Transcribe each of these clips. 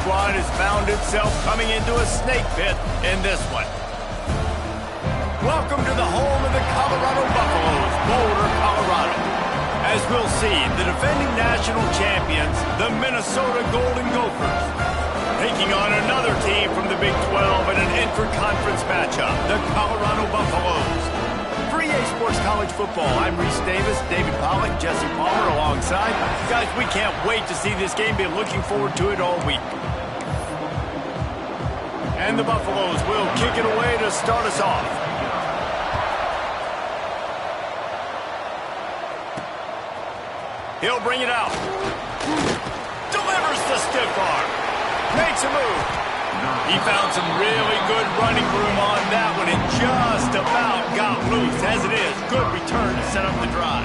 squad has found itself coming into a snake pit in this one. Welcome to the home of the Colorado Buffaloes, Boulder, Colorado. As we'll see, the defending national champions, the Minnesota Golden Gophers, taking on another team from the Big 12 in an intra-conference matchup, the Colorado Buffaloes. For EA Sports College Football, I'm Reese Davis, David Pollack, Jesse Palmer alongside. Guys, we can't wait to see this game. Been looking forward to it all week. And the Buffaloes will kick it away to start us off. He'll bring it out. Delivers the stiff arm. Makes a move. He found some really good running room on that one and just about got loose. As it is, good return to set up the drive.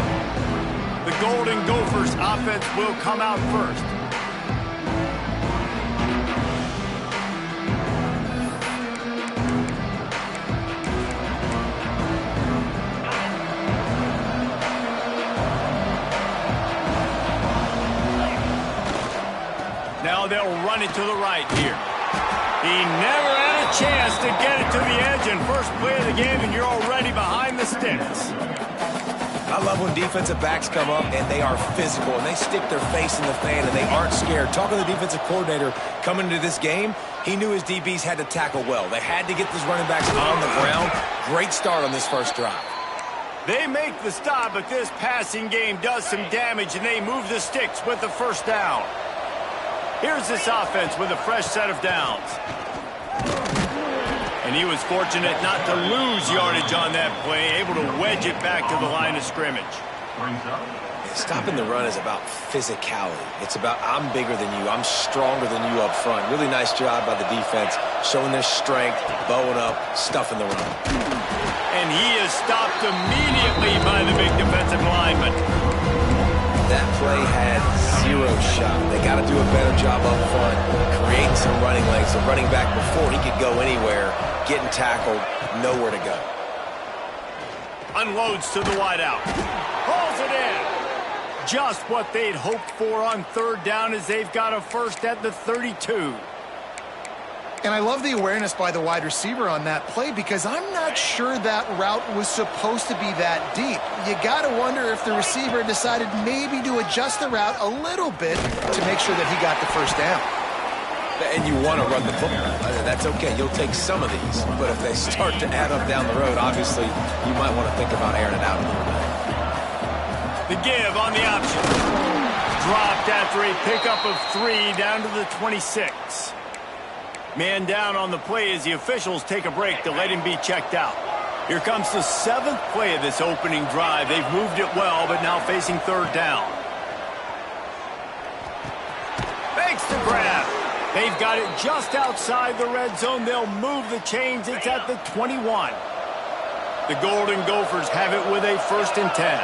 The Golden Gophers offense will come out first. Now they'll run it to the right here. He never had a chance to get it to the edge in first play of the game, and you're already behind the sticks. I love when defensive backs come up and they are physical and they stick their face in the fan and they aren't scared. Talking to the defensive coordinator coming into this game, he knew his DBs had to tackle well. They had to get these running backs on the ground. Great start on this first drive. They make the stop, but this passing game does some damage, and they move the sticks with the first down. Here's this offense with a fresh set of downs. And he was fortunate not to lose yardage on that play, able to wedge it back to the line of scrimmage. Stopping the run is about physicality. It's about I'm bigger than you, I'm stronger than you up front. Really nice job by the defense, showing their strength, bowing up, stuffing the run. And he is stopped immediately by the big defensive lineman. That play had zero shot. They got to do a better job up front, creating some running lanes. The running back, before he could go anywhere, getting tackled, nowhere to go. Unloads to the wideout. Hauls it in. Just what they'd hoped for on third down, as they've got a first at the 32. And I love the awareness by the wide receiver on that play, because I'm not sure that route was supposed to be that deep. You got to wonder if the receiver decided maybe to adjust the route a little bit to make sure that he got the first down. And you want to run the football. That's okay. You'll take some of these. But if they start to add up down the road, obviously you might want to think about airing it out a little bit. The give on the option. Dropped after a pickup of 3 down to the 26. Man down on the play as the officials take a break to let him be checked out. Here comes the 7th play of this opening drive. They've moved it well, but now facing third down. Makes the grab. They've got it just outside the red zone. They'll move the chains. It's at the 21. The Golden Gophers have it with a 1st and 10.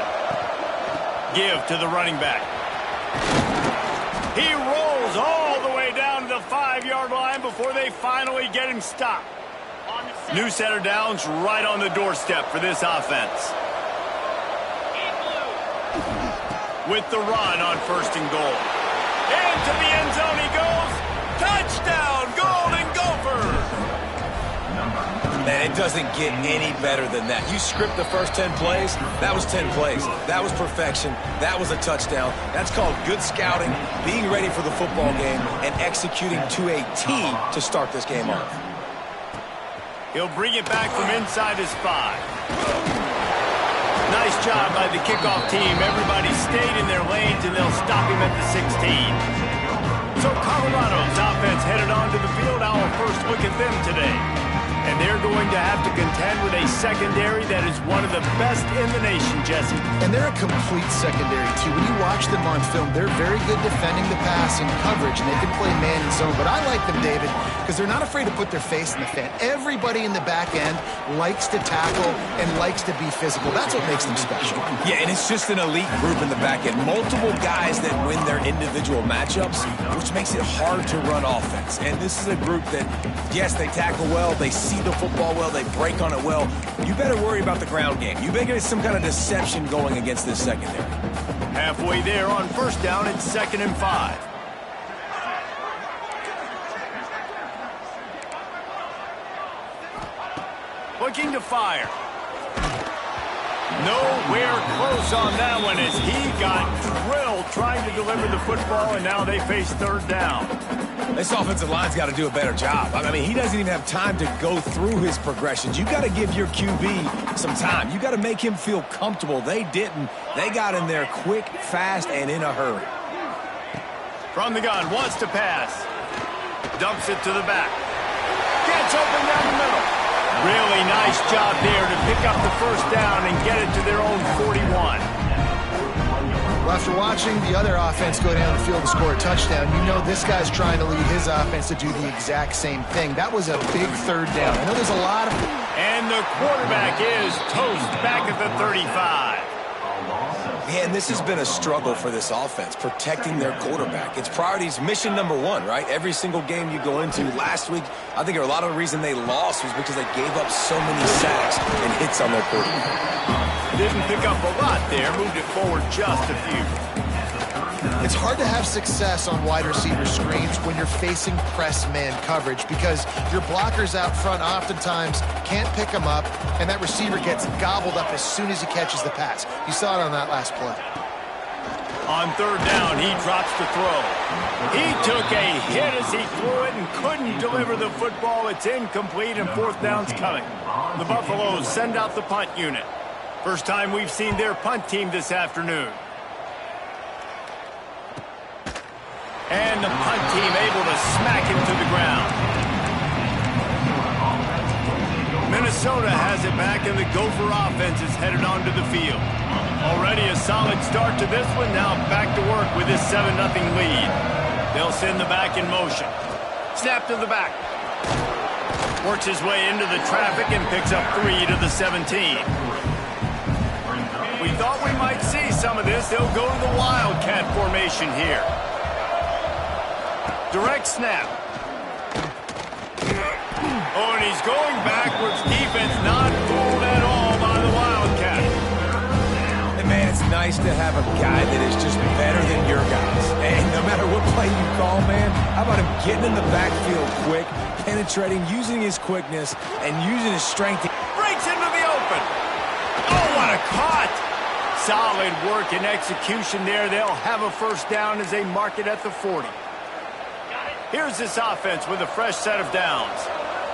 Give to the running back. He rolls all the way down to the 5-yard line before they finally get him stopped. New set of downs right on the doorstep for this offense. With the run on 1st and goal. Into the end zone he goes. Touchdown, Golden Gophers! Man, it doesn't get any better than that. You script the first 10 plays, that was 10 plays. That was perfection. That was a touchdown. That's called good scouting, being ready for the football game, and executing to a T to start this game off. He'll bring it back from inside his 5. Nice job by the kickoff team. Everybody stayed in their lanes, and they'll stop him at the 16. So Colorado's offense headed onto the field. Our first look at them today. And they're going to have to contend with a secondary that is one of the best in the nation, Jesse. And they're a complete secondary, too. When you watch them on film, they're very good defending the pass and coverage, and they can play man and zone. But I like them, David, because they're not afraid to put their face in the fan. Everybody in the back end likes to tackle and likes to be physical. That's what makes them special. Yeah, and it's just an elite group in the back end. Multiple guys that win their individual matchups, which makes it hard to run offense. And this is a group that, yes, they tackle well, they see the football well, they break on it well. You better worry about the ground game. You better get some kind of deception going against this secondary. Halfway there on 1st down, it's 2nd and 5. looking to fire. Nowhere close on that one as he got drilled trying to deliver the football, and now they face third down. This offensive line's got to do a better job. I mean, he doesn't even have time to go through his progressions. You got to give your QB some time. You got to make him feel comfortable. They didn't. They got in there quick, fast, and in a hurry. From the gun, wants to pass. Dumps it to the back. Gets open down the middle. Really nice job there to pick up the first down and get it to their own 41. Well, after watching the other offense go down the field to score a touchdown, you know this guy's trying to lead his offense to do the exact same thing. That was a big third down. I know there's a lot of... And the quarterback is toast back at the 35. Man, this has been a struggle for this offense, protecting their quarterback. It's priorities, mission number one, right? Every single game you go into. Last week, I think a lot of the reason they lost was because they gave up so many sacks and hits on their quarterback. Didn't pick up a lot there, moved it forward just a few. It's hard to have success on wide receiver screens when you're facing press man coverage because your blockers out front oftentimes can't pick them up, and that receiver gets gobbled up as soon as he catches the pass. You saw it on that last play. On third down, he drops the throw. He took a hit as he threw it and couldn't deliver the football. It's incomplete, and fourth down's coming. The Buffaloes send out the punt unit. First time we've seen their punt team this afternoon. And the punt team able to smack him to the ground. Minnesota has it back, and the Gopher offense is headed onto the field. Already a solid start to this one. Now back to work with this 7-0 lead. They'll send the back in motion. Snap to the back. Works his way into the traffic and picks up 3 to the 17. We thought we might see some of this. They'll go to the Wildcat formation here. Direct snap. Oh, and he's going backwards. Defense not fooled at all by the Wildcat. And man, it's nice to have a guy that is just better than your guys. And no matter what play you call, man, how about him getting in the backfield quick, penetrating, using his quickness, and using his strength. Breaks into the open. Oh, what a caught. Solid work and execution there. They'll have a first down as they mark it at the 40. Here's this offense with a fresh set of downs.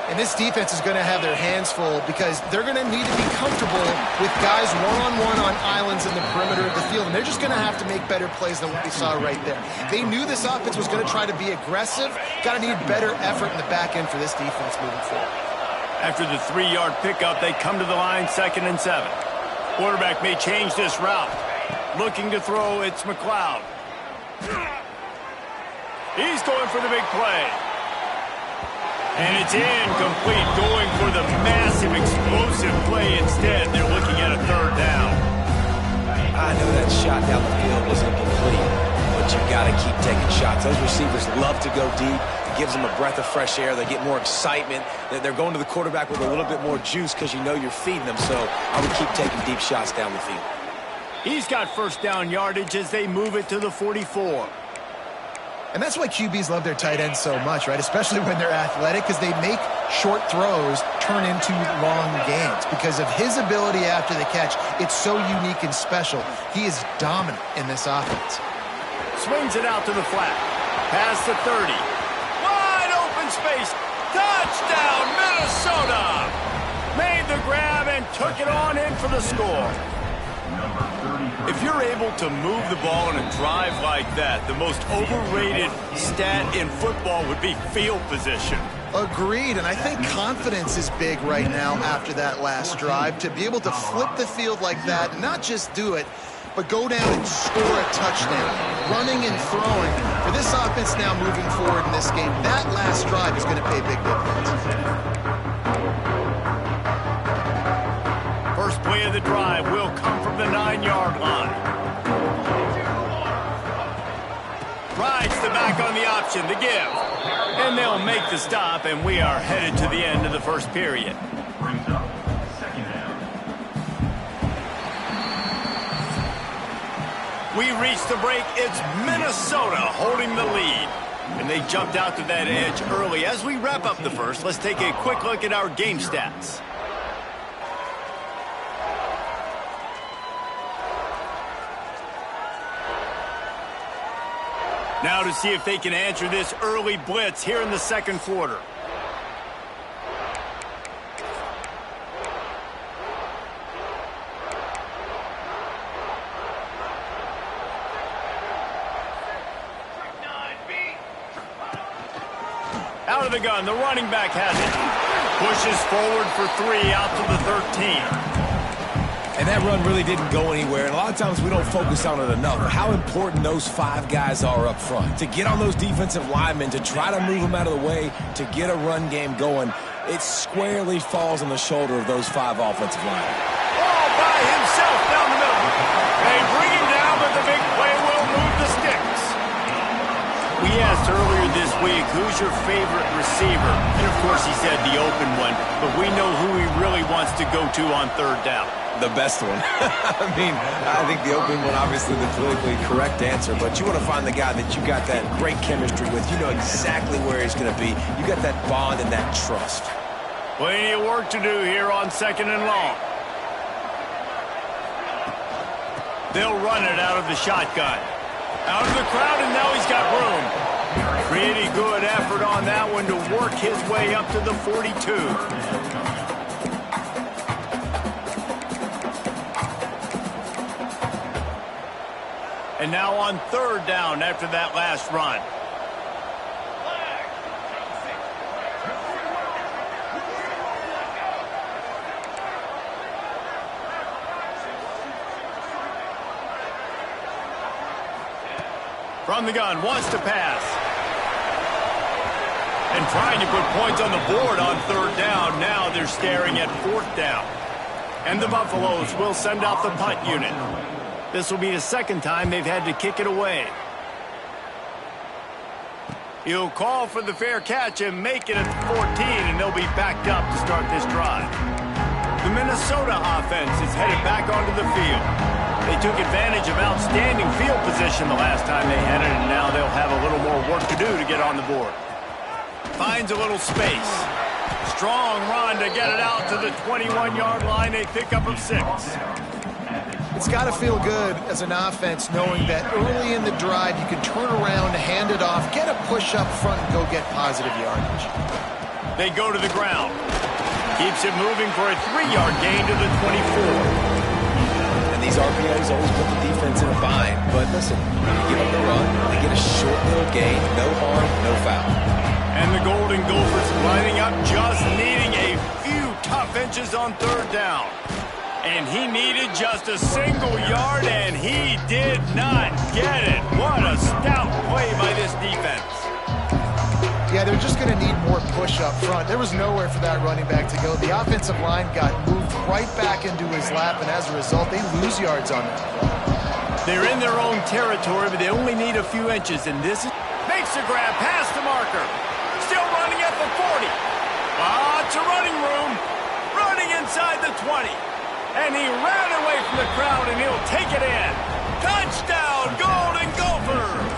And this defense is going to have their hands full because they're going to need to be comfortable with guys one-on-one on islands in the perimeter of the field. And they're just going to have to make better plays than what we saw right there. They knew this offense was going to try to be aggressive. Got to need better effort in the back end for this defense moving forward. After the 3-yard pickup, they come to the line 2nd and 7. Quarterback may change this route. Looking to throw, it's McLeod. He's going for the big play. And it's incomplete, going for the massive, explosive play instead. They're looking at a third down. I know that shot down the field was incomplete, but you got to keep taking shots. Those receivers love to go deep. It gives them a breath of fresh air. They get more excitement. They're going to the quarterback with a little bit more juice because you know you're feeding them. So I would keep taking deep shots down the field. He's got first down yardage as they move it to the 44. And that's why QBs love their tight ends so much, right? Especially when they're athletic, because they make short throws turn into long gains. Because of his ability after the catch, it's so unique and special. He is dominant in this offense. Swings it out to the flat. Past the 30. Wide open space. Touchdown, Minnesota! Made the grab and took it on in for the score. If you're able to move the ball in a drive like that, the most overrated stat in football would be field position. Agreed, and I think confidence is big right now after that last drive. To be able to flip the field like that, not just do it, but go down and score a touchdown, running and throwing. For this offense now moving forward in this game, that last drive is going to pay big dividends. First play of the drive will come from the 9-yard line. Rides the back on the option to give. And they'll make the stop, and we are headed to the end of the first period. We reach the break. It's Minnesota holding the lead. And they jumped out to that edge early. As we wrap up the first, let's take a quick look at our game stats. Now to see if they can answer this early blitz here in the second quarter. Out of the gun, the running back has it. Pushes forward for 3 out to the 13. And that run really didn't go anywhere, and a lot of times we don't focus on it enough. How important those 5 guys are up front. To get on those defensive linemen, to try to move them out of the way, to get a run game going, it squarely falls on the shoulder of those 5 offensive linemen. All by himself down the middle. They bring him down, but the big play will move the sticks. We asked earlier this week, who's your favorite receiver? And of course he said the open one, but we know who he really wants to go to on third down. The best one. I think the opening one, obviously the politically correct answer, but you want to find the guy that you got that great chemistry with. You know exactly where he's going to be. You got that bond and that trust. Plenty of work to do here on 2nd and long. They'll run it out of the shotgun. Out of the crowd, and now he's got room. Pretty good effort on that one to work his way up to the 42. And now on third down after that last run. From the gun, wants to pass. And trying to put points on the board on third down. Now they're staring at 4th down. And the Buffaloes will send out the punt unit. This will be the 2nd time they've had to kick it away. He'll call for the fair catch and make it at 14, and they'll be backed up to start this drive. The Minnesota offense is headed back onto the field. They took advantage of outstanding field position the last time they had it, and now they'll have a little more work to do to get on the board. Finds a little space. Strong run to get it out to the 21-yard line, a pickup of 6. It's got to feel good as an offense knowing that early in the drive you can turn around, hand it off, get a push up front, and go get positive yardage. They go to the ground. Keeps it moving for a 3-yard gain to the 24. And these RPOs always put the defense in a bind. But listen, when you give up the run, they get a short little gain, no harm, no foul. And the Golden Gophers lining up, just needing a few tough inches on third down. And he needed just a single yard, and he did not get it. What a stout play by this defense. Yeah, they're just going to need more push up front. There was nowhere for that running back to go. The offensive line got moved right back into his lap, and as a result, they lose yards on that play. They're in their own territory, but they only need a few inches, and this makes a grab past the marker. Still running at the 40. Lots of running room. Running inside the 20. And he ran away from the crowd, and he'll take it in. Touchdown, Golden Gophers!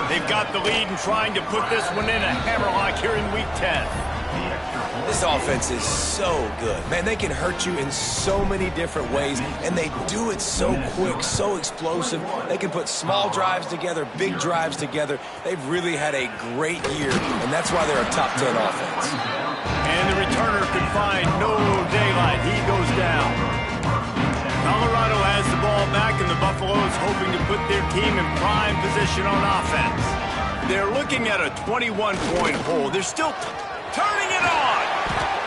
They've got the lead and trying to put this one in a hammerlock here in Week 10. This offense is so good. Man, they can hurt you in so many different ways, and they do it so quick, so explosive. They can put small drives together, big drives together. They've really had a great year, and that's why they're a top 10 offense. And the returner could find no daylight. He goes down. Colorado has the ball back, and the Buffaloes hoping to put their team in prime position on offense. They're looking at a 21-point hole. They're still turning it on.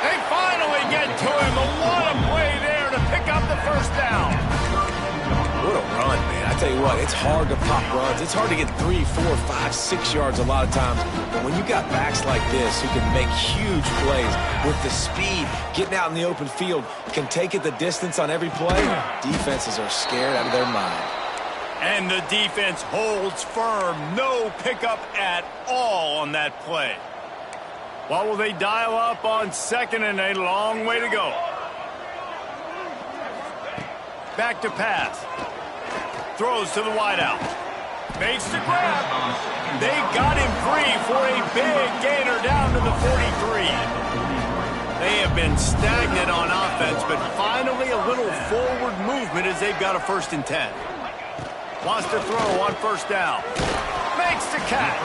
They finally get to him. What a play there to pick up the first down. What a run, man. I tell you what, it's hard to pop runs. It's hard to get 3, 4, 5, 6 yards a lot of times. But when you got backs like this who can make huge plays with the speed, getting out in the open field, can take it the distance on every play, defenses are scared out of their mind. And the defense holds firm. No pickup at all on that play. What will they dial up on 2nd and a long way to go? Back to pass. Throws to the wideout. Makes the grab. They got him free for a big gainer down to the 43. They have been stagnant on offense, but finally a little forward movement as they've got a 1st and 10. Wants to throw on 1st down. makes the catch.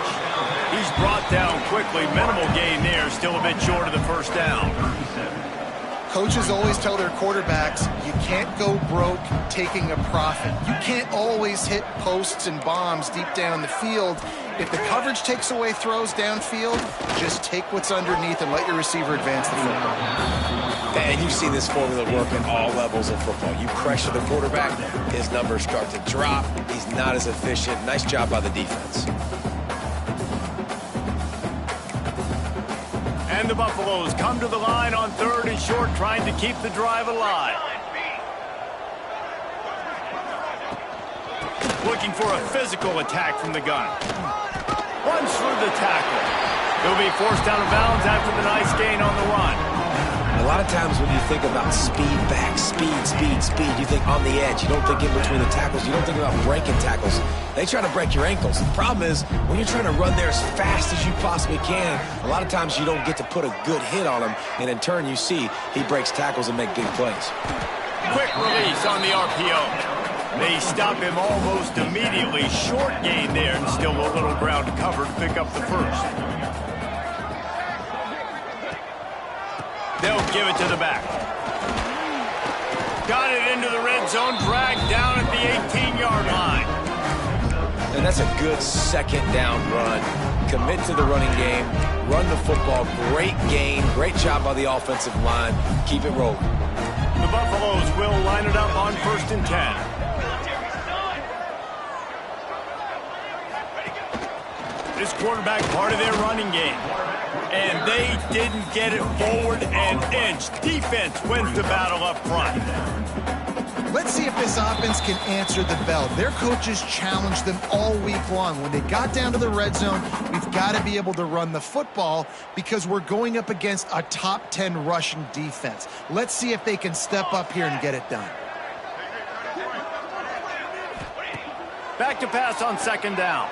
He's brought down quickly. Minimal gain there. Still a bit short of the first down. Coaches always tell their quarterbacks, you can't go broke taking a profit. You can't always hit posts and bombs deep down the field. If the coverage takes away throws downfield, just take what's underneath and let your receiver advance the football. And you see this formula work at all levels of football. You pressure the quarterback, his numbers start to drop. He's not as efficient. Nice job by the defense. And the Buffaloes come to the line on 3rd and short, trying to keep the drive alive. Looking for a physical attack from the gun. Runs through the tackle. He'll be forced out of bounds after the nice gain on the run. A lot of times when you think about speed back, speed, you think on the edge. You don't think in between the tackles. You don't think about breaking tackles. They try to break your ankles. The problem is when you're trying to run there as fast as you possibly can, a lot of times you don't get to put a good hit on him, and in turn you see he breaks tackles and make big plays. Quick release on the RPO. They stop him almost immediately. Short gain there and still a little ground to cover to pick up the first. They'll give it to the back. Got it into the red zone, dragged down at the 18-yard line. And that's a good second down run. Commit to the running game, run the football, great gain, great job by the offensive line. Keep it rolling. The Buffaloes will line it up on 1st and 10. This quarterback part of their running game. And they didn't get it forward an inch. Defense wins the battle up front. Let's see if this offense can answer the bell. Their coaches challenged them all week long. When they got down to the red zone, we've got to be able to run the football because we're going up against a top 10 rushing defense. Let's see if they can step up here and get it done. Back to pass on 2nd down.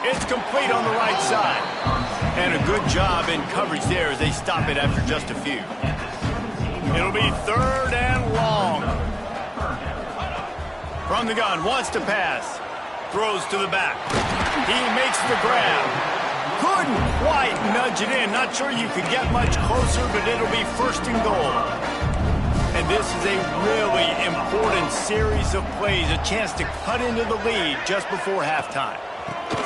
It's complete on the right side. And a good job in coverage there as they stop it after just a few. It'll be 3rd and long. From the gun, wants to pass. Throws to the back. He makes the grab. Couldn't quite nudge it in. Not sure you could get much closer, but it'll be 1st and goal. And this is a really important series of plays. A chance to cut into the lead just before halftime.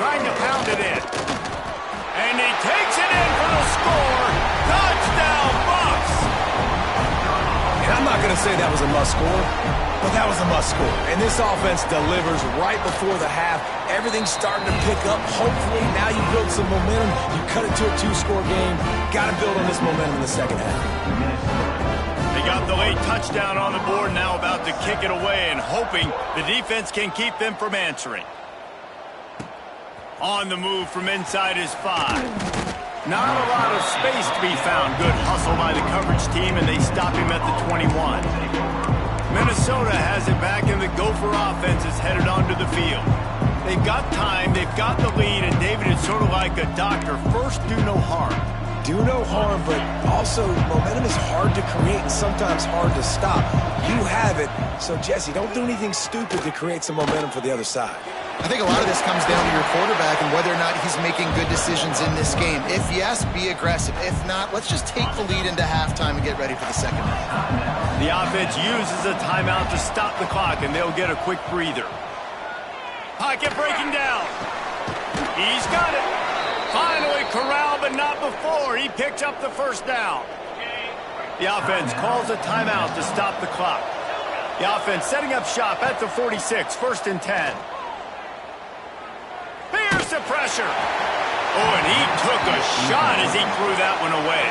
Trying to pound it in. And he takes it in for the score. Touchdown, Bucs! And I'm not going to say that was a must score, but that was a must score. And this offense delivers right before the half. Everything's starting to pick up. Hopefully now you build some momentum. You cut it to a 2-score game. Got to build on this momentum in the second half. They got the late touchdown on the board, now about to kick it away and hoping the defense can keep them from answering. On the move from inside his 5. Not a lot of space to be found. Good hustle by the coverage team, and they stop him at the 21. Minnesota has it back, and the Gopher offense is headed onto the field. They've got time, they've got the lead, and David is sort of like a doctor. First, do no harm. Do no harm, but also momentum is hard to create and sometimes hard to stop. You have it, so Jesse, don't do anything stupid to create some momentum for the other side. I think a lot of this comes down to your quarterback and whether or not he's making good decisions in this game. If yes, be aggressive. If not, let's just take the lead into halftime and get ready for the second half. The offense uses a timeout to stop the clock, and they'll get a quick breather. Pocket breaking down. He's got it. Finally corralled, but not before. He picks up the 1st down. The offense calls a timeout to stop the clock. The offense setting up shop at the 46, 1st and 10. Here's the pressure. Oh, and he took a shot as he threw that one away.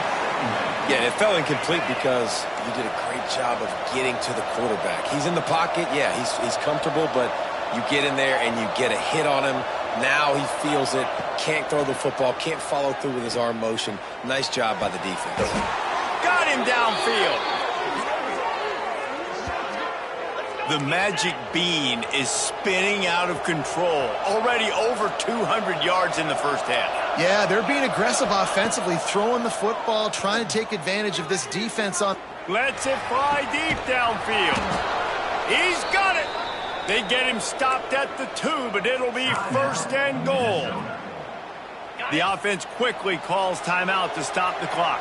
Yeah, it fell incomplete because you did a great job of getting to the quarterback. He's in the pocket. Yeah, he's comfortable, but you get in there and you get a hit on him. Now he feels it, can't throw the football, can't follow through with his arm motion. Nice job by the defense. Got him downfield. The magic bean is spinning out of control. Already over 200 yards in the first half. Yeah, they're being aggressive offensively, throwing the football, trying to take advantage of this defense on. Lets it fly deep downfield. He's got it. They get him stopped at the 2, but it'll be 1st and goal. The offense quickly calls timeout to stop the clock.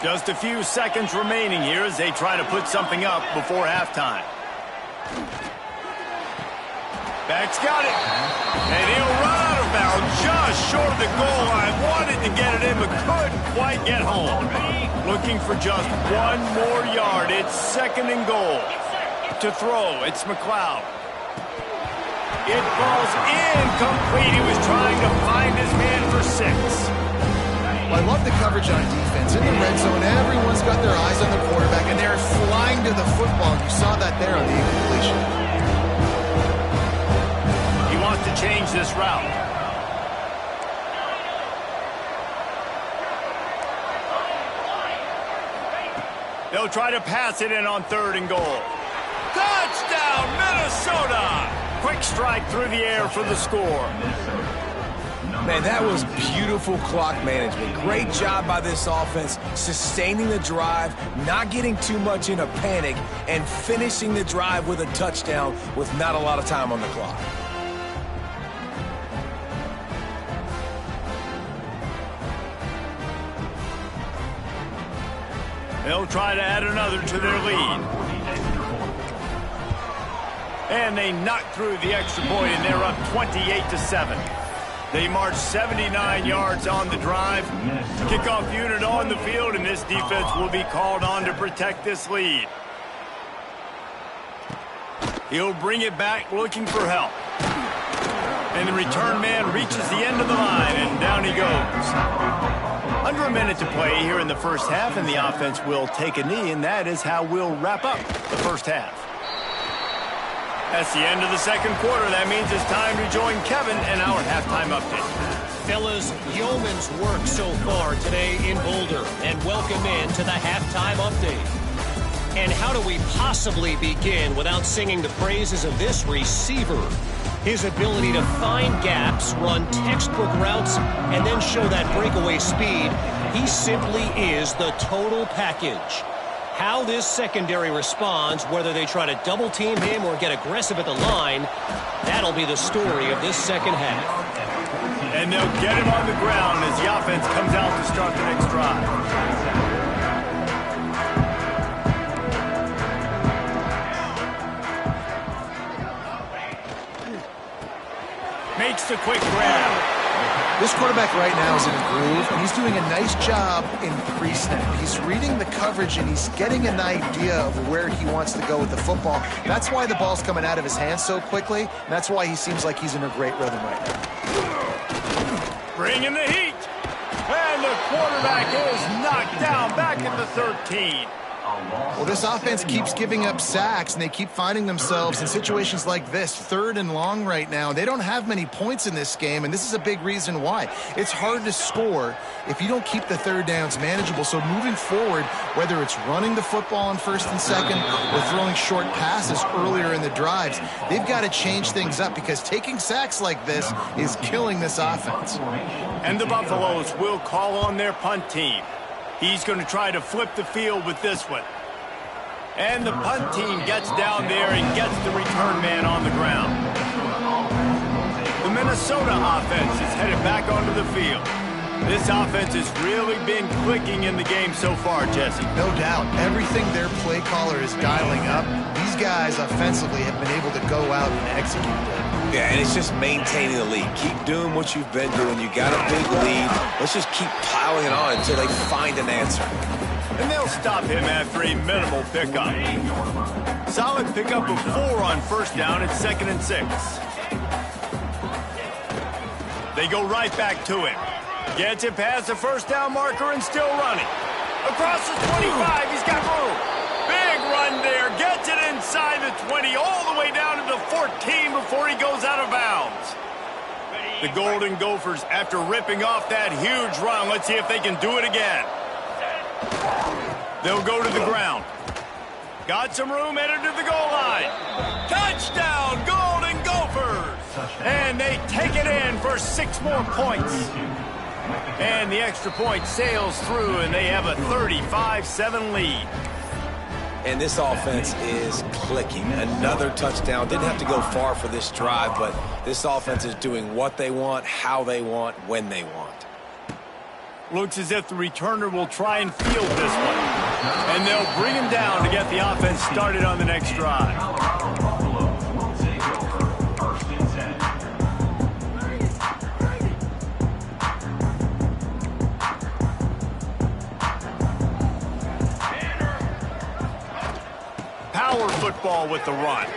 Just a few seconds remaining here as they try to put something up before halftime. Back's got it. And he'll run out of bounds just short of the goal line. Wanted to get it in, but couldn't quite get home. Looking for just one more yard. It's 2nd and goal. To throw, it's McLeod. It falls incomplete. He was trying to find his man for 6. Well, I love the coverage on defense. In the red zone, everyone's got their eyes on the quarterback, and they're flying to the football. You saw that there on the incompletion. He wants to change this route. They'll try to pass it in on 3rd and goal. Touchdown, Minnesota! Quick strike through the air for the score. Man, that was beautiful clock management. Great job by this offense, sustaining the drive, not getting too much in a panic, and finishing the drive with a touchdown with not a lot of time on the clock. They'll try to add another to their lead. And they knock through the extra point, and they're up 28-7. They march 79 yards on the drive. Kickoff unit on the field, and this defense will be called on to protect this lead. He'll bring it back looking for help. And the return man reaches the end of the line, and down he goes. Under a minute to play here in the first half, and the offense will take a knee, and that is how we'll wrap up the first half. That's the end of the 2nd quarter. That means it's time to join Kevin and our halftime update. Fellas, yeoman's work so far today in Boulder, and welcome in to the halftime update. And how do we possibly begin without singing the praises of this receiver? His ability to find gaps, run textbook routes, and then show that breakaway speed, he simply is the total package. How this secondary responds, whether they try to double-team him or get aggressive at the line, that'll be the story of this second half. And they'll get him on the ground as the offense comes out to start the next drive. Makes the quick grab. This quarterback right now is in a groove, and he's doing a nice job in pre-snap. He's reading the coverage, and he's getting an idea of where he wants to go with the football. That's why the ball's coming out of his hands so quickly, and that's why he seems like he's in a great rhythm right now. Bringing the heat. And the quarterback is knocked down back at the 13. Well, this offense keeps giving up sacks, and they keep finding themselves in situations like this, 3rd and long right now. They don't have many points in this game, and this is a big reason why. It's hard to score if you don't keep the 3rd downs manageable. So moving forward, whether it's running the football on 1st and 2nd or throwing short passes earlier in the drives, they've got to change things up because taking sacks like this is killing this offense. And the Buffaloes will call on their punt team. He's going to try to flip the field with this one. And the punt team gets down there and gets the return man on the ground. The Minnesota offense is headed back onto the field. This offense has really been clicking in the game so far, Jesse. No doubt. Everything their play caller is dialing up, these guys offensively have been able to go out and execute it. Yeah, and it's just maintaining the lead. Keep doing what you've been doing. You got a big lead. Let's just keep piling it on until they find an answer. And they'll stop him after a minimal pickup. Solid pickup of 4 on 1st down at 2nd and 6. They go right back to him. Gets it past the 1st down marker and still running. Across the 25, he's got room. Big run there, gets it inside the 20, all the way down to the 14 before he goes out of bounds. The Golden Gophers, after ripping off that huge run, let's see if they can do it again. They'll go to the ground. Got some room, headed to the goal line. Touchdown, Golden Gophers! And they take it in for 6 more points. And the extra point sails through, and they have a 35-7 lead. and this offense is clicking. Another touchdown. Didn't have to go far for this drive, but this offense is doing what they want, how they want, when they want. Looks as if the returner will try and field this one. And they'll bring him down to get the offense started on the next drive. Power football with the run.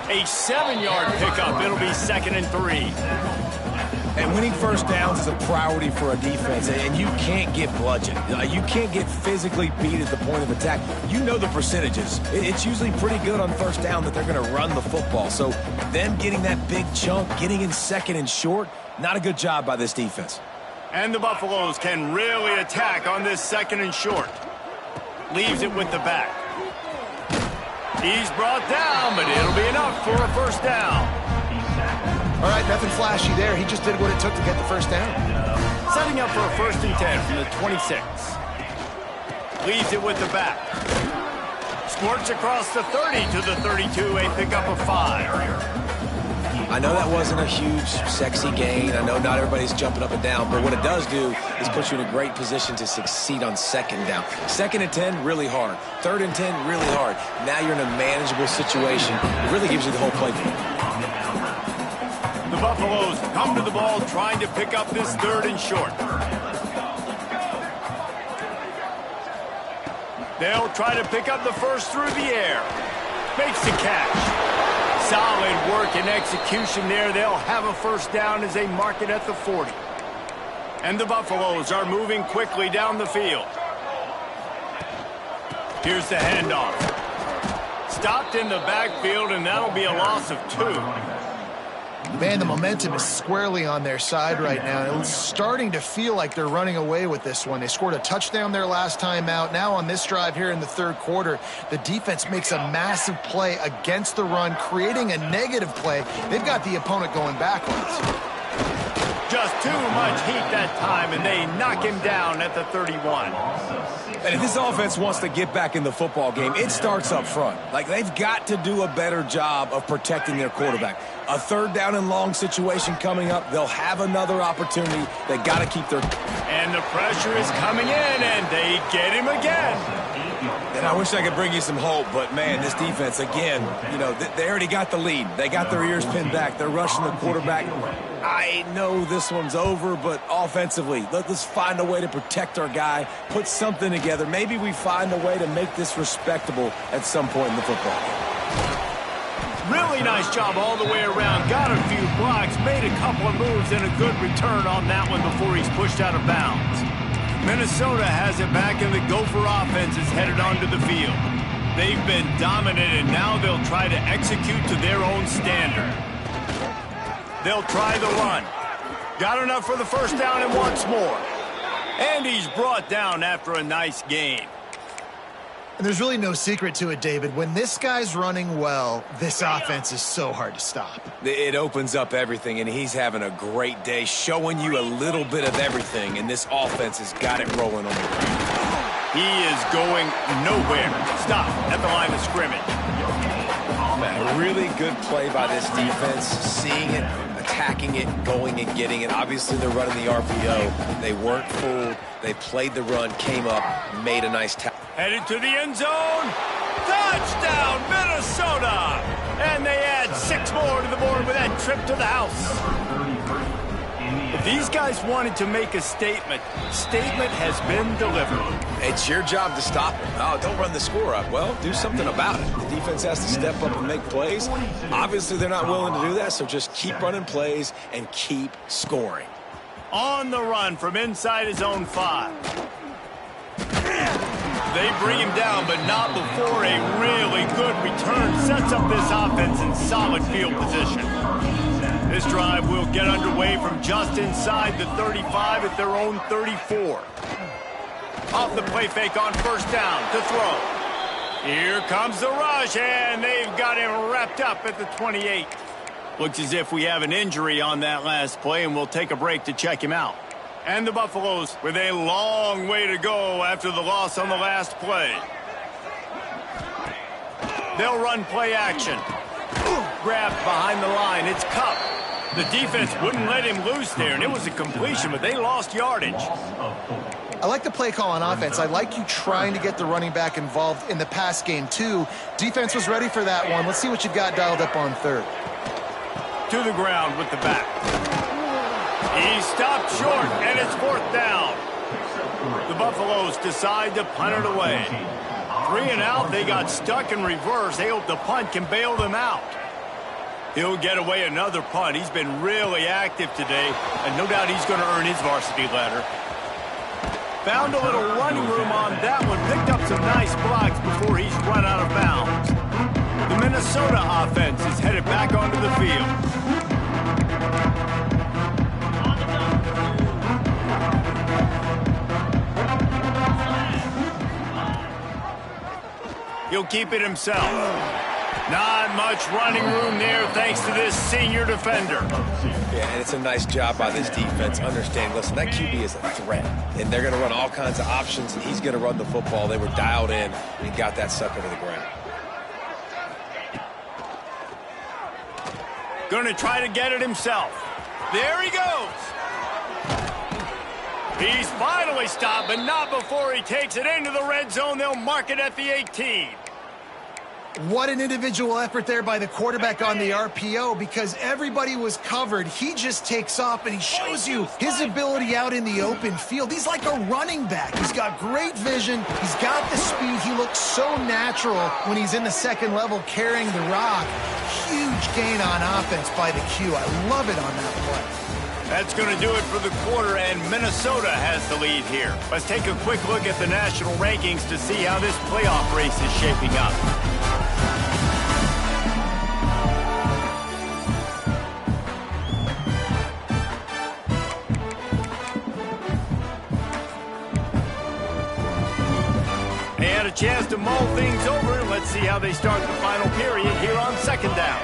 A 7-yard pickup. It'll be 2nd and 3. And winning first downs is a priority for a defense, and you can't get bludgeoned. You can't get physically beat at the point of attack. You know the percentages. It's usually pretty good on first down that they're going to run the football. So them getting that big chunk, getting in 2nd and short, not a good job by this defense. And the Buffaloes can really attack on this 2nd and short. Leaves it with the back. He's brought down, but it'll be enough for a first down. All right, nothing flashy there. He just did what it took to get the first down. Setting up for a 1st and 10 from the 26. Leaves it with the back. Squirts across the 30 to the 32, a pickup of 5. I know that wasn't a huge, sexy gain. I know not everybody's jumping up and down, but what it does do is put you in a great position to succeed on 2nd down. 2nd and 10, really hard. 3rd and 10, really hard. Now you're in a manageable situation. It really gives you the whole playbook. The Buffaloes come to the ball trying to pick up this 3rd and short. They'll try to pick up the first through the air. Makes the catch. Solid work and execution there. They'll have a first down as they mark it at the 40. And the Buffaloes are moving quickly down the field. Here's the handoff. Stopped in the backfield, and that'll be a loss of 2. Man, the momentum is squarely on their side right now. It's starting to feel like they're running away with this one. They scored a touchdown their last time out. Now on this drive here in the 3rd quarter, the defense makes a massive play against the run, creating a negative play. They've got the opponent going backwards. Just too much heat that time, and they knock him down at the 31. And if this offense wants to get back in the football game, it starts up front. Like, they've got to do a better job of protecting their quarterback. A 3rd down and long situation coming up. They'll have another opportunity. They got to keep their... And the pressure is coming in, and they get him again. And I wish I could bring you some hope, but, man, this defense, again, you know, they already got the lead. They got their ears pinned back. They're rushing the quarterback. I know this one's over, but offensively, let's find a way to protect our guy, put something together. Maybe we find a way to make this respectable at some point in the football game. Really nice job all the way around. Got a few blocks, made a couple of moves, and a good return on that one before he's pushed out of bounds. Minnesota has it back, and the Gopher offense is headed onto the field. They've been dominant, and now they'll try to execute to their own standard. They'll try the run. Got enough for the first down and wants more. And he's brought down after a nice gain. And there's really no secret to it, David. When this guy's running well, this offense is so hard to stop. It opens up everything, and he's having a great day, showing you a little bit of everything, and this offense has got it rolling on the ground. He is going nowhere. Stop at the line of scrimmage. A really good play by this defense, seeing it, attacking it, going and getting it. Obviously, they're running the RPO. They weren't fooled. They played the run, came up, made a nice tackle. Headed to the end zone. Touchdown, Minnesota! And they add 6 more to the board with that trip to the house. If these guys wanted to make a statement has been delivered. It's your job to stop them. Oh, don't run the score up. Well, do something about it. The defense has to step up and make plays. Obviously, they're not willing to do that, so just keep running plays and keep scoring. On the run from inside his own 5. They bring him down, but not before a really good return sets up this offense in solid field position. This drive will get underway from just inside the 35 at their own 34. Off the play fake on first down to throw. Here comes the rush, and they've got him wrapped up at the 28. Looks as if we have an injury on that last play, and we'll take a break to check him out. And the Buffaloes with a long way to go after the loss on the last play. They'll run play action. Grabbed behind the line. It's Cup. The defense wouldn't let him loose there, and it was a completion, but they lost yardage. I like the play call on offense. I like you trying to get the running back involved in the pass game, too. Defense was ready for that one. Let's see what you got dialed up on third. To the ground with the back. He stopped short, and it's fourth down. The Buffaloes decide to punt it away. 3 and out, they got stuck in reverse. They hope the punt can bail them out. He'll get away another punt. He's been really active today, and no doubt he's going to earn his varsity letter. Found a little running room on that one. Picked up some nice blocks before he's run out of bounds. The Minnesota offense is headed back onto the field. He'll keep it himself. Not much running room there thanks to this senior defender. Yeah, and it's a nice job by this defense. Understand, listen, that QB is a threat. And they're going to run all kinds of options, and he's going to run the football. They were dialed in and got that sucker to the ground. Going to try to get it himself. There he goes. He's finally stopped, but not before he takes it into the red zone. They'll mark it at the 18. What an individual effort there by the quarterback on the RPO, because everybody was covered. He just takes off, and he shows you his ability out in the open field. He's like a running back. He's got great vision. He's got the speed. He looks so natural when he's in the second level carrying the rock. Huge gain on offense by the Q. I love it on that play. That's going to do it for the quarter, and Minnesota has the lead here. Let's take a quick look at the national rankings to see how this playoff race is shaping up. They had a chance to mull things over. Let's see how they start the final period here on second down.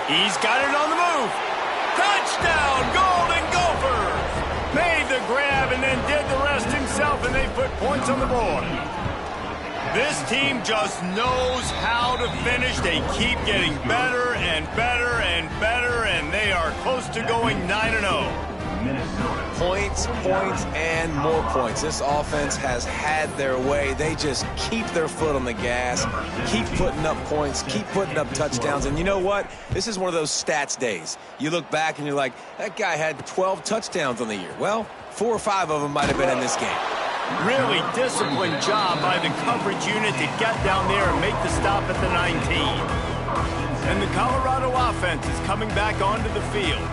He's got it on the move. Touchdown, Golden Gophers! Made the grab and then did the rest himself, and they put points on the board. This team just knows how to finish. They keep getting better and better and better, and they are close to going 9-0. Points, points, and more points. This offense has had their way. They just keep their foot on the gas, keep putting up points, keep putting up touchdowns. And you know what? This is one of those stats days. You look back and you're like, that guy had 12 touchdowns on the year. Well, 4 or 5 of them might have been in this game. Really disciplined job by the coverage unit to get down there and make the stop at the 19. And the Colorado offense is coming back onto the field.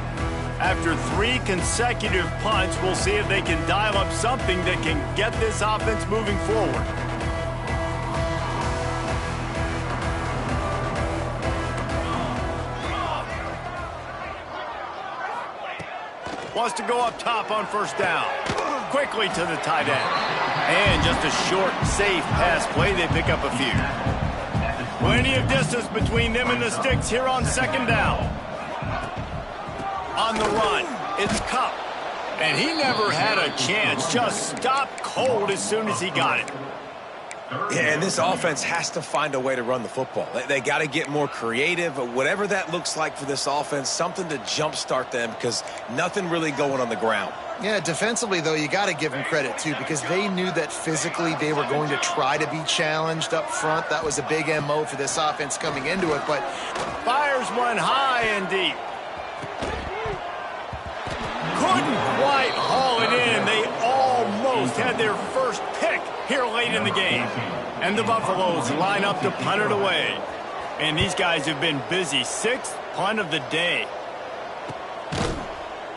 After 3 consecutive punts, we'll see if they can dial up something that can get this offense moving forward. Wants to go up top on first down. Quickly to the tight end. And just a short, safe pass play. They pick up a few. Plenty of distance between them and the sticks here on second down. On the run, it's Cup. And he never had a chance. Just stopped cold as soon as he got it. Yeah, and this offense has to find a way to run the football. They got to get more creative, whatever that looks like for this offense, something to jumpstart them, because nothing really going on the ground. Yeah, defensively, though, you got to give them credit, too, because they knew that physically they were going to try to be challenged up front. That was a big MO for this offense coming into it, but fires one high and deep. Couldn't quite haul it in. They almost had their first pick here late in the game. And the Buffaloes line up to punt it away. And these guys have been busy. 6th punt of the day.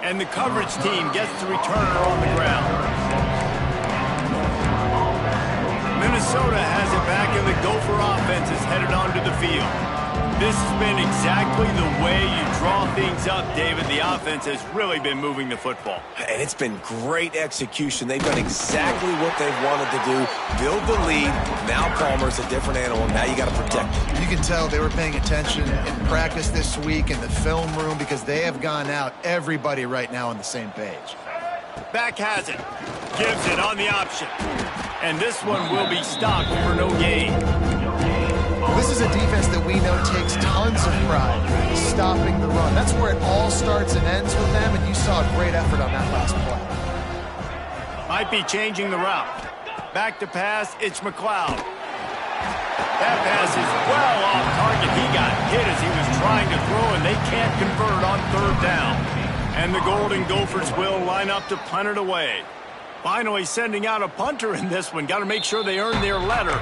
And the coverage team gets the returner on the ground. Minnesota has it back, and the Gopher offense is headed onto the field. This has been exactly the way you draw things up, David. The offense has really been moving the football. And it's been great execution. They've done exactly what they've wanted to do. Build the lead. Now Palmer's a different animal. Now you got to protect him. You can tell they were paying attention in practice this week in the film room because they have gone out, everybody right now on the same page. Back has it. Gives it on the option. And this one will be stopped for no gain. This is a defense that we know takes tons of pride stopping the run. That's where it all starts and ends with them, and you saw a great effort on that last play. Might be changing the route. Back to pass, it's McLeod. That pass is well off target. He got hit as he was trying to throw, and they can't convert on third down. And the Golden Gophers will line up to punt it away. Finally sending out a punter in this one. Got to make sure they earn their letter.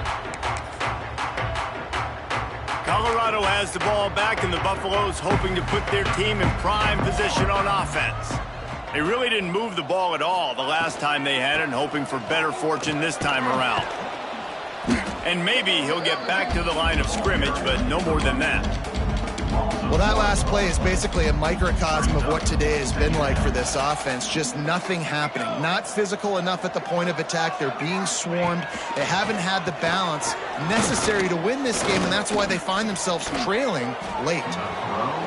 Colorado has the ball back, and the Buffaloes hoping to put their team in prime position on offense. They really didn't move the ball at all the last time they had it, and hoping for better fortune this time around. And maybe he'll get back to the line of scrimmage, but no more than that. Well, that last play is basically a microcosm of what today has been like for this offense. Just nothing happening. Not physical enough at the point of attack. They're being swarmed. They haven't had the balance necessary to win this game, and that's why they find themselves trailing late.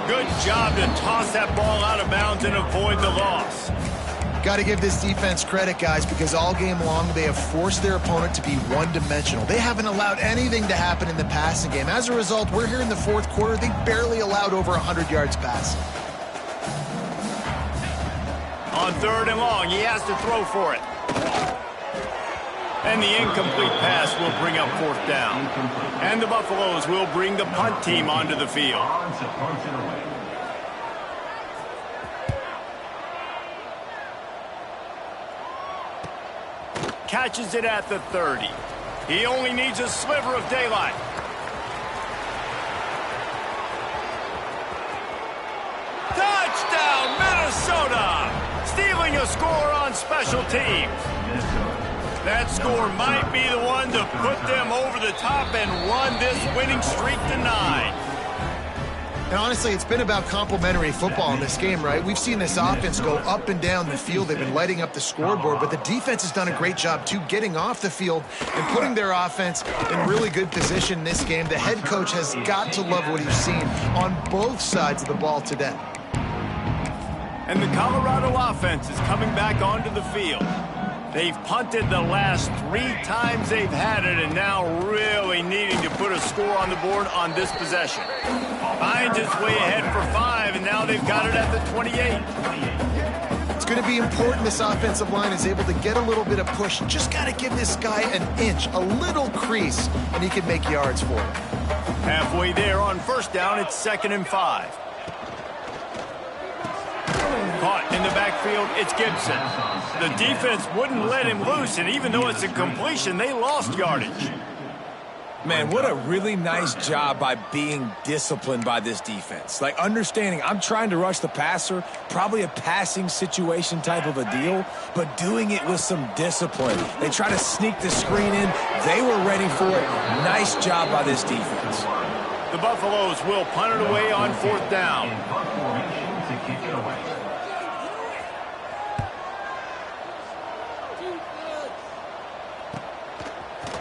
Good job to toss that ball out of bounds and avoid the loss. Got to give this defense credit, guys, because all game long they have forced their opponent to be one-dimensional. They haven't allowed anything to happen in the passing game. As a result, we're here in the fourth quarter. They barely allowed over 100 yards passing. On third and long, he has to throw for it. And the incomplete pass will bring up fourth down. And the Buffaloes will bring the punt team onto the field. Catches it at the 30. He only needs a sliver of daylight. Touchdown, Minnesota! Stealing a score on special teams. That score might be the one to put them over the top and run this winning streak to 9. And honestly, it's been about complementary football in this game, right? We've seen this offense go up and down the field. They've been lighting up the scoreboard, but the defense has done a great job, too, getting off the field and putting their offense in really good position in this game. The head coach has got to love what he's seen on both sides of the ball today. And the Colorado offense is coming back onto the field. They've punted the last 3 times they've had it, and now really needing to put a score on the board on this possession. Finds its way ahead for 5, and now they've got it at the 28. It's going to be important this offensive line is able to get a little bit of push. Just got to give this guy an inch, a little crease, and he can make yards for it. Halfway there on first down, it's 2nd and 5. Caught in the backfield, it's Gibson. The defense wouldn't let him loose, and even though it's a completion, they lost yardage. Man, what a really nice job by being disciplined by this defense. Like, understanding I'm trying to rush the passer, probably a passing situation type of a deal, but doing it with some discipline. They try to sneak the screen in. They were ready for it. Nice job by this defense. The Buffaloes will punt it away on 4th down.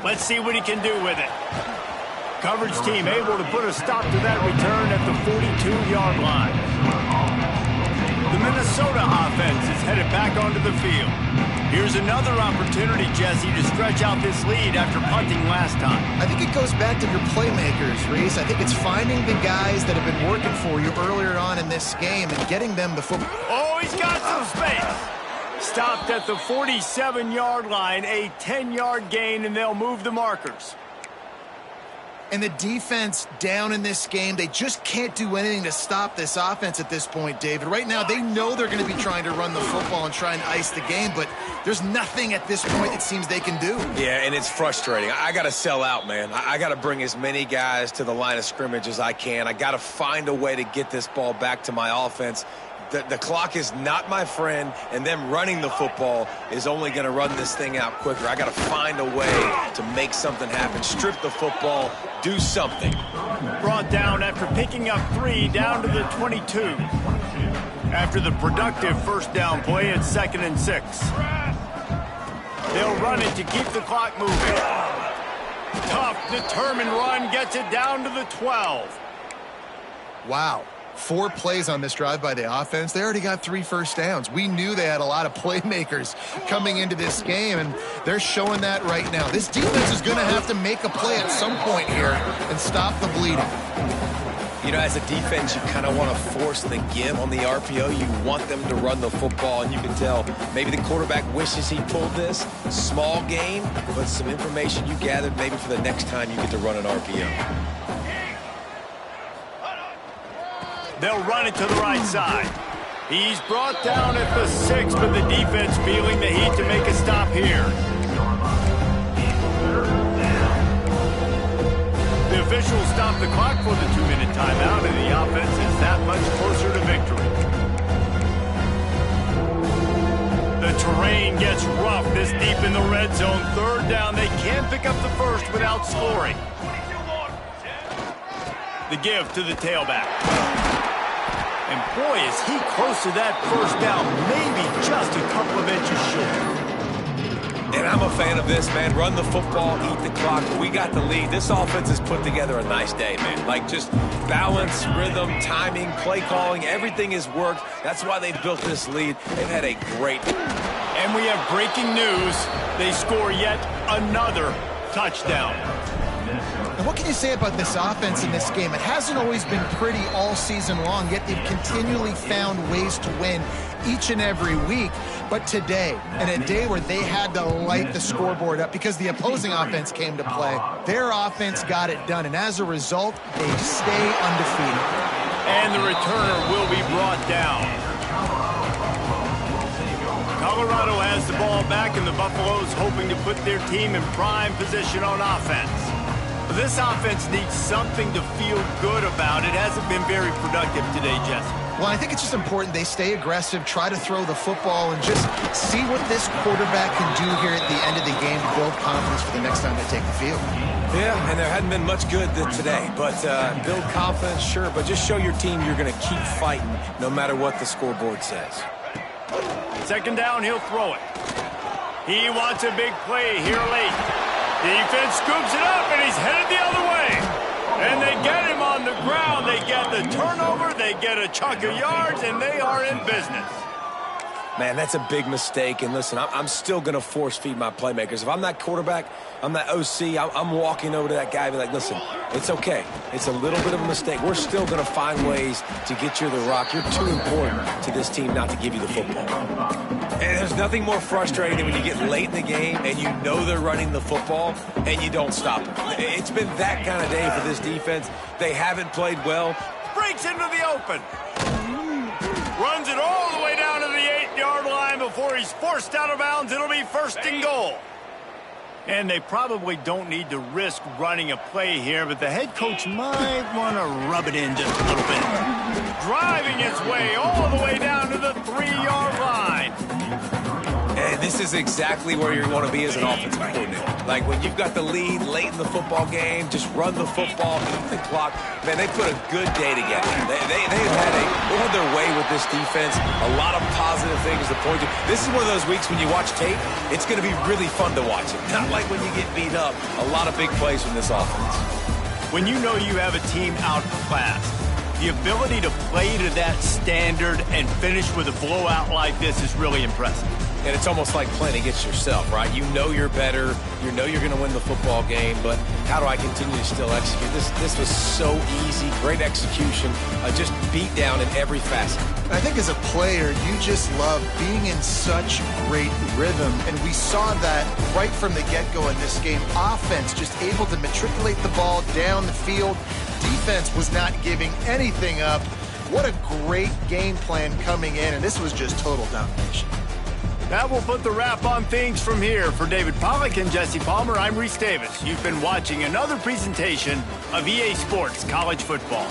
Let's see what he can do with it. Coverage team able to put a stop to that return at the 42-yard line. The Minnesota offense is headed back onto the field. Here's another opportunity, Jesse, to stretch out this lead after punting last time. I think it goes back to your playmakers, Reese. I think it's finding the guys that have been working for you earlier on in this game and getting them the football. Oh, he's got some space. Stopped at the 47-yard line, a 10-yard gain, and they'll move the markers. And the defense down in this game, they just can't do anything to stop this offense at this point, David. Right now, they know they're going to be trying to run the football and try and ice the game, but there's nothing at this point it seems they can do. Yeah, and it's frustrating. I got to sell out, man. I got to bring as many guys to the line of scrimmage as I can. I got to find a way to get this ball back to my offense. The clock is not my friend, and them running the football is only going to run this thing out quicker. I got to find a way to make something happen, strip the football, do something. Brought down after picking up 3 down to the 22. After the productive first down play, it's 2nd and 6. They'll run it to keep the clock moving. Tough, determined run gets it down to the 12. Wow. 4 plays on this drive by the offense. They already got 3 first downs. We knew they had a lot of playmakers coming into this game, and they're showing that right now. This defense is going to have to make a play at some point here and stop the bleeding. You know, as a defense, you kind of want to force the give on the RPO. You want them to run the football, and you can tell maybe the quarterback wishes he pulled this. Small game, but some information you gathered maybe for the next time you get to run an RPO. They'll run it to the right side. He's brought down at the 6, but the defense feeling the heat to make a stop here. The officials stop the clock for the 2-minute timeout, and the offense is that much closer to victory. The terrain gets rough this deep in the red zone. 3rd down. They can't pick up the first without scoring. The give to the tailback. And boy, is he close to that first down, maybe just a couple of inches short. And I'm a fan of this, man. Run the football, eat the clock. We got the lead. This offense has put together a nice day, man. Like just balance, rhythm, timing, play calling, everything has worked. That's why they built this lead. They've had a great... And we have breaking news. They score yet another touchdown. And what can you say about this offense in this game? It hasn't always been pretty all season long, yet they've continually found ways to win each and every week. But today, in a day where they had to light the scoreboard up because the opposing offense came to play, their offense got it done. And as a result, they stay undefeated. And the returner will be brought down. Colorado has the ball back, and the Buffaloes hoping to put their team in prime position on offense. This offense needs something to feel good about. It hasn't been very productive today, Jesse. Well, I think it's just important they stay aggressive, try to throw the football, and just see what this quarterback can do here at the end of the game to build confidence for the next time they take the field. Yeah, and there hadn't been much good today. But build confidence, sure, but just show your team you're going to keep fighting no matter what the scoreboard says. 2nd down, he'll throw it. He wants a big play here late. Defense scoops it up, and he's headed the other way. And they get him on the ground. They get the turnover. They get a chunk of yards, and they are in business. Man, that's a big mistake. And listen, I'm still going to force feed my playmakers. If I'm that quarterback, I'm that OC, I'm walking over to that guy and be like, listen, it's okay. It's a little bit of a mistake. We're still going to find ways to get you the rock. You're too important to this team not to give you the football. And there's nothing more frustrating than when you get late in the game and you know they're running the football and you don't stop it. It's been that kind of day for this defense. They haven't played well. Breaks into the open. Runs it all the way down to the 8-yard line before he's forced out of bounds. It'll be 1st and goal. And they probably don't need to risk running a play here, but the head coach might want to rub it in just a little bit. Driving its way all the way down to the 3-yard line. And this is exactly where you want to be as an offensive coordinator. Like when you've got the lead late in the football game, just run the football, eat the clock. Man, they put a good day together. They've had their way with this defense. A lot of positive things to point to. This is one of those weeks when you watch tape, it's going to be really fun to watch it. Not like when you get beat up. A lot of big plays from this offense. When you know you have a team outclassed, the ability to play to that standard and finish with a blowout like this is really impressive. And it's almost like playing against yourself, right? You know you're better. You know you're going to win the football game, but how do I continue to still execute? This was so easy. Great execution. Just beat down in every facet. I think as a player, you just love being in such great rhythm, and we saw that right from the get-go in this game. Offense just able to matriculate the ball down the field. Defense was not giving anything up. What a great game plan coming in, and this was just total domination. That will put the wrap on things from here. For David Pollack and Jesse Palmer, I'm Reese Davis. You've been watching another presentation of EA Sports College Football.